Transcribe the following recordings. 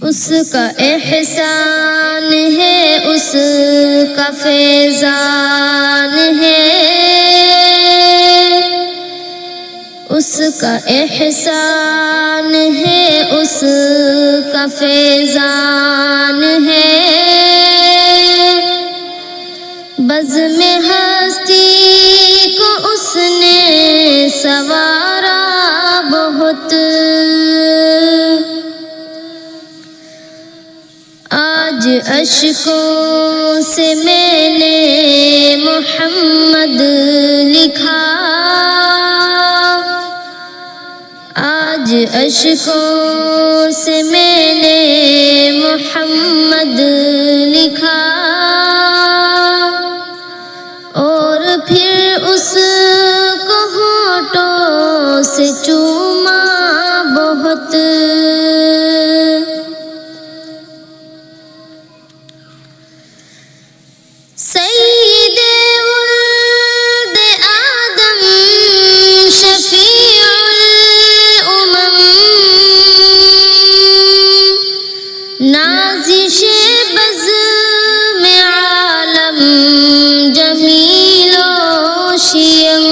اس کا احسان ہے، اس کا فیضان ہے، اس کا احسان ہے، اس کا فیضان ہے۔ بزم ہستی کو اس نے سنوارا بہت، آج اشکوں سے میں نے محمد لکھا، آج اشکوں سے میں نے محمد لکھا، اور پھر اس کو ہونٹوں سے چوما بہت۔ سید ولد آدم شفیع الامم، نازش بزم عالم جمیل و شیم،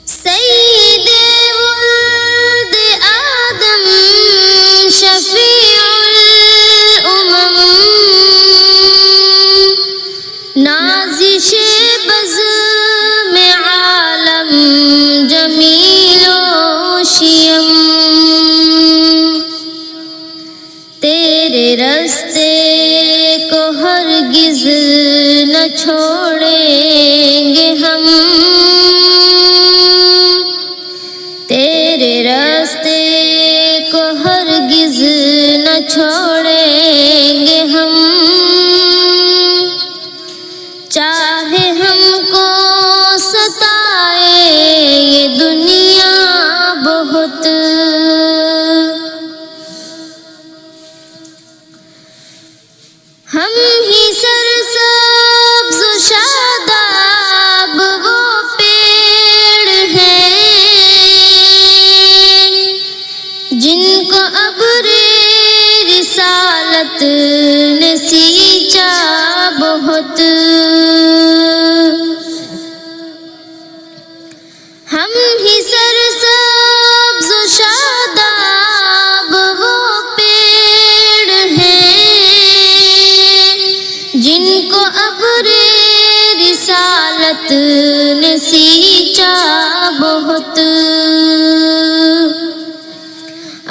سید ولد آدم شفیع الامم، نازش بزم عالم جمیل و شیم، تیرے راستے کو ہرگز نہ چھوڑیں گے ہم، تیرے راستے کو ہرگز نہ چھوڑیں گے ہم، چاہے ہم کو ستائے یہ دنیا بہت۔ ہم ہی سرسبز و شاداب وہ پیڑ ہیں جن کو ابر رسالت نے سینچا بہت، ہم ہی سرسبز و شاداب وہ پیڑ ہیں جن کو ابر رسالت نے سینچا بہت،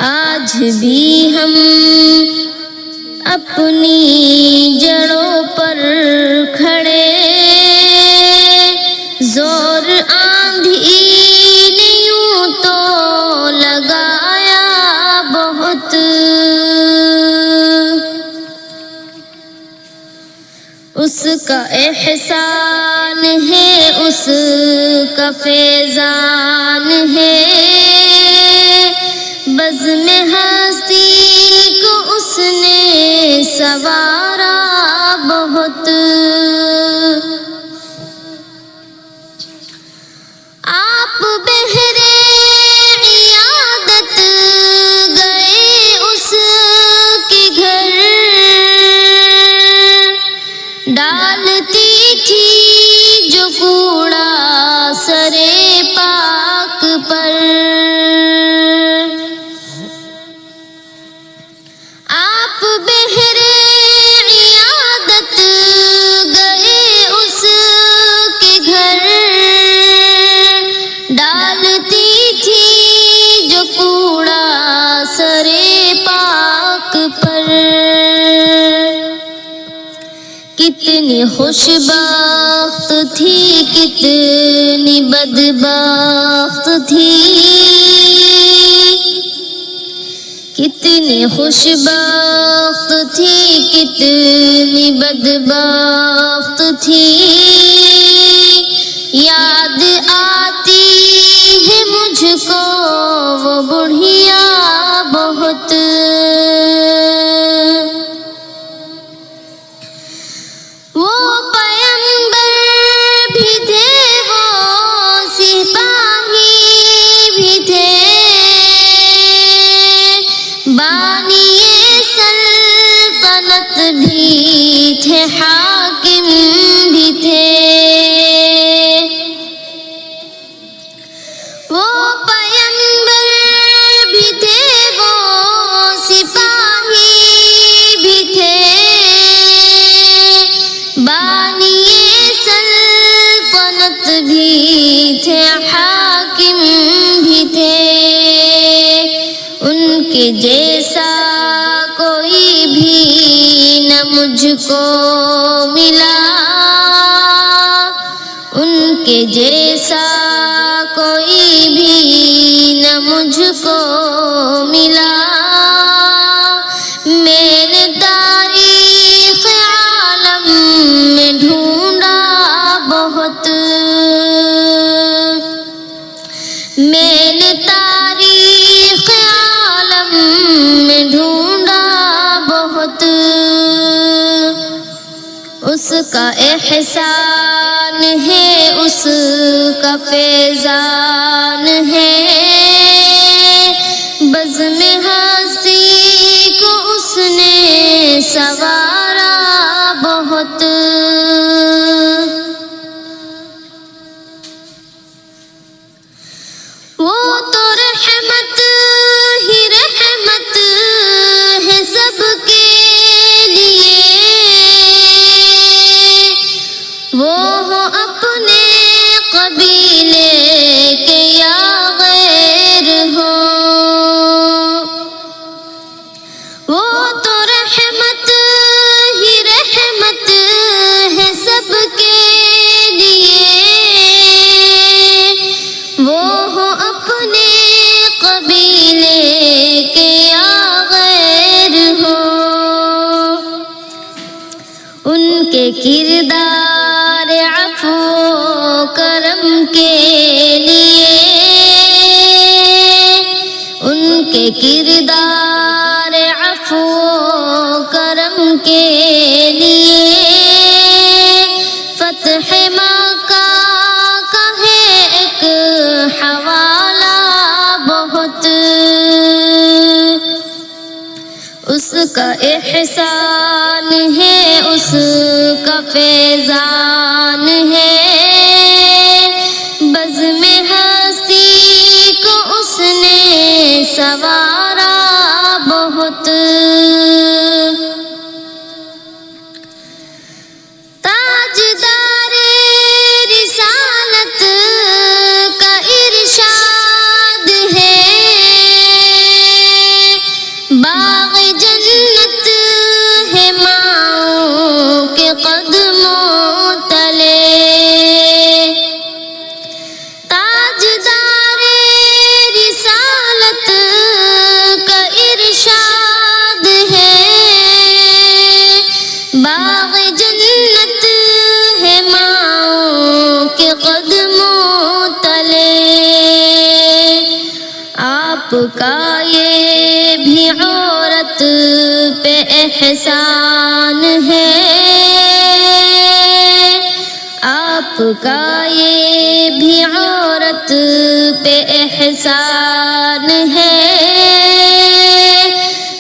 آج بھی ہم اپنی جڑوں پر کھڑے، زور آندھی نے یوں تو لگایا بہت، اس کا احسان ہے، اس کا فیضان ہے، بزم ہستی کو اس نے سنوارا بہت، آپ بہرے عیادت گئے اس کے گھر، ڈالتی تھی جو کوڑا سرے پاک پر، آپ بہرے عیادت گئے اس کے گھر، ڈالتی تھی جو کوڑا سرے پاک پر، کتنی خوش بخت تھی، کتنی بدبخت تھی، کتنی خوش بخت تھی، کتنی بدبخت تھی، یاد آتی ہے مجھ کو وہ بڑھیا بہت، وہ پیغمبر بھی تھے، وہ سپاہی بھی تھے، تھے حاکم بھی تھے، وہ پیمبر بھی تھے، وہ سپاہی بھی تھے، بانی سلطنت بھی تھے، حاکم بھی تھے، ان کے جیسا کوئی بھی نہ مجھ کو ملا، ان کے جیسا کوئی بھی نہ مجھ کو ملا، میں نے تاریخ عالم میں ڈھونڈا بہت، میں نے تاریخ عالم میں ڈھونڈا بہت، اس کا احسان ہے، اس کا فیضان ہے، بزم ہستی کو اس نے سنوارا بہت، وہ تو رحمت ہی رحمت ہے سب کے لیے، وہ ہو اپنے قبیلے کے یا غیر ہو، وہ تو رحمت ہی رحمت ہے سب کے لیے، وہ ہو اپنے قبیلے کے یا غیر ہو، ان کے کردار عفو و کرم کے لیے، ان کے کردار عفو و کرم کے لیے، فتح مکہ کا ہے ایک حوالہ بہت، اس کا احسان ہے، اس کا فیضان ہے، بزم ہستی کو اس نے سنوارا بہت، تاجدار رسالت کا ارشاد ہے، باغ جنت ہے ماؤں کے قدموں تلے، تاجدار رسالت کا ارشاد ہے، باغ جنت ہے ماؤں کے قدموں تلے، آپ کا یہ بھی عورت پہ احسان ہے، آپ کا یہ بھی عورت پہ احسان ہے،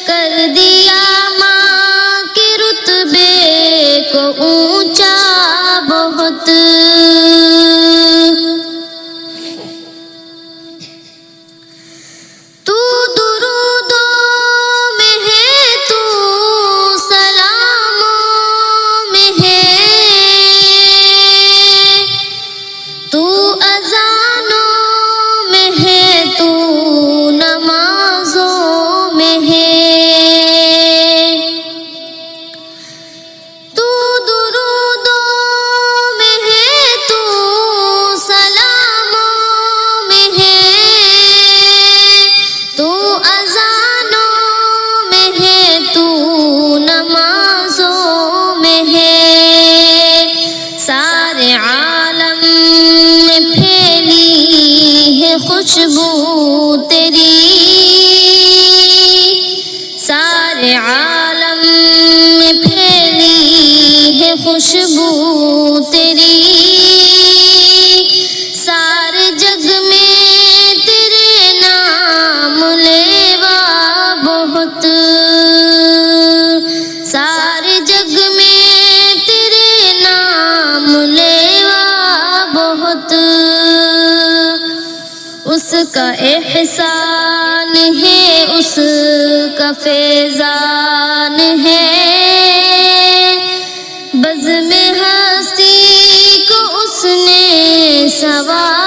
کر دیا ماں کے رتبے کو اونچا بہت، تو درودوں میں ہے، تو سلاموں میں ہے، تو اذانوں میں ہے، تو نمازوں میں ہے، تو درودوں میں ہے، تو سلاموں میں ہے، تو اذانوں میں ہے، تو نمازوں میں ہے، سارے عالم میں پھیلی ہے خوشبو تیری، سارے عالم میں پھیلی ہے خوشبو تیری، سارے جگ میں تیرے نام لیوا بہت، سارے جگ کا احسان ہے، اس کا فیضان ہے، بزم ہستی کو اس نے سوار